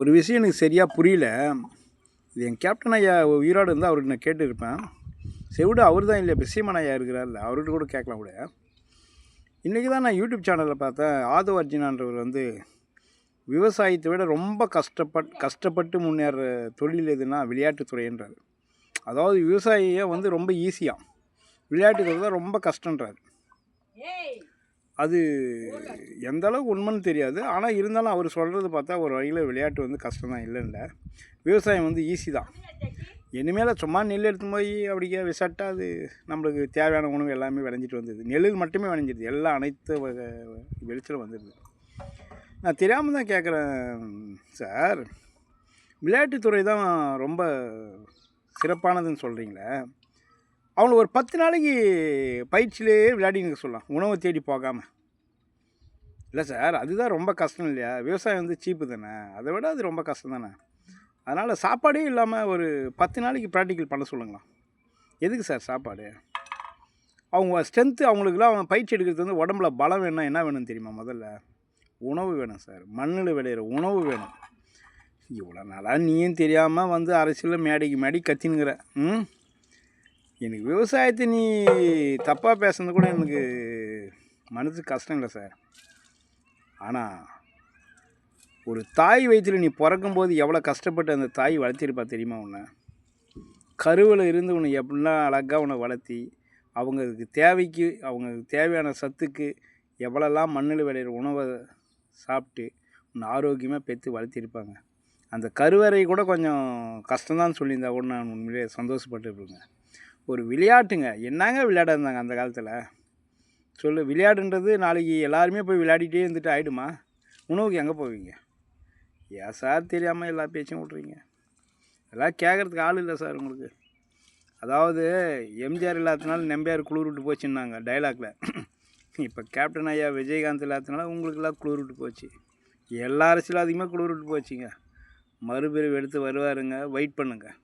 ஒரு விஷயம் எனக்கு சரியாக புரியல. இது என் கேப்டன் ஐயா உயிரோடு இருந்தால் அவர்கிட்ட நான் கேட்டுருப்பேன். செவிடு அவர் தான் இல்லையா, இப்போ சீமன் ஐயா இருக்கிறார்ல, அவர்கிட்ட கூட கேட்கலாம் கூட. இன்றைக்கி தான் நான் யூடியூப் சேனலில் பார்த்தேன். ஆதவ அர்ஜுனான்றவர் வந்து விவசாயத்தை விட ரொம்ப கஷ்டப்பட்டு முன்னேற தொழில் எதுனா விளையாட்டுத்துறைன்றார். அதாவது விவசாயியை வந்து ரொம்ப ஈஸியாக, விளையாட்டுத்துறை தான் ரொம்ப கஷ்டன்றார். அது எந்த அளவுக்கு உண்மைன்னு தெரியாது. ஆனால் இருந்தாலும் அவர் சொல்கிறது பார்த்தா ஒரு வகையில் விளையாட்டு வந்து கஷ்டம் தான், இல்லைல்ல. விவசாயம் வந்து ஈஸி தான். இனிமேல் சும்மா நெல் எடுத்து போய் அப்படியே விசாட்டா அது நம்மளுக்கு தேவையான உணவு எல்லாமே விளைஞ்சிட்டு வந்தது. நெல் மட்டுமே விளைஞ்சிடுது, எல்லாம் அனைத்து வகை வெளிச்சலும் வந்துடுது. நான் தெரியாமல் தான் கேட்குறேன் சார். விளையாட்டுத்துறை தான் ரொம்ப சிறப்பானதுன்னு சொல்கிறீங்களே, அவங்கள ஒரு 10 நாளைக்கு பயிற்சியிலே விளையாடின்னு சொல்லலாம், உணவை தேடி போகாமல். இல்லை சார், அதுதான் ரொம்ப கஷ்டம் இல்லையா? விவசாயம் வந்து சீப்பு தானே, அதை விட அது ரொம்ப கஷ்டம் தானே. அதனால் சாப்பாடே இல்லாமல் ஒரு 10 நாளைக்கு ப்ராக்டிக்கல் பண்ண சொல்லுங்களா. எதுக்கு சார் சாப்பாடு? அவங்க ஸ்ட்ரென்த்து, அவங்களுக்குலாம் பயிற்சி எடுக்கிறது வந்து உடம்புல பலம் வேணும்னா என்ன வேணும்னு தெரியுமா? முதல்ல உணவு வேணும் சார். மண்ணில் விளையிற உணவு வேணும். இவ்வளோ நாளாக நீயும் தெரியாமல் வந்து அரசியலில் மேடைக்கு கத்தினுங்கிற. எனக்கு விவசாயத்தை நீ தப்பாக பேசுனது கூட எனக்கு மனதுக்கு கஷ்டம் இல்லை சார். ஆனால் ஒரு தாய் வயிற்றில் நீ பிறக்கும்போது எவ்வளோ கஷ்டப்பட்டு அந்த தாய் வளர்த்திருப்பா தெரியுமா? உன்னை கருவில் இருந்து உன்னை எப்படிலாம் அழகாக உன்னை வளர்த்தி, அவங்களுக்கு தேவையான சத்துக்கு எவ்வளோலாம் மண்ணில் விளையிற உணவை சாப்பிட்டு உன்னை ஆரோக்கியமாக பெற்று வளர்த்திருப்பாங்க. அந்த கருவறை கூட கொஞ்சம் கஷ்டம்தான் சொல்லியிருந்தா கூட நான் உண்மையிலே சந்தோஷப்பட்டுருப்பேங்க. ஒரு விளையாட்டுங்க, என்னங்க விளையாட இருந்தாங்க அந்த காலத்தில் சொல்லு. விளையாடுன்றது நாளைக்கு எல்லாருமே போய் விளையாடிட்டே இருந்துட்டு ஆகிடுமா? உணவுக்கு எங்கே போவீங்க? ஏன் சார் தெரியாமல் எல்லா பேச்சும் விட்றீங்க? எல்லாம் கேட்குறதுக்கு ஆள் இல்லை சார் உங்களுக்கு. அதாவது எம்ஜிஆர் இல்லாததுனால நம்பியார் குளிர் விட்டு போச்சுன்னாங்க டைலாக்ல. இப்போ கேப்டன் ஐயா விஜயகாந்த் இல்லாததுனால உங்களுக்கெல்லாம் குளிர் விட்டு போச்சு. எல்லா அரசியலும் அதிகமாக குளிர் விட்டு போச்சுங்க. மறுபிரிவு எடுத்து வருவாருங்க, வெயிட் பண்ணுங்கள்.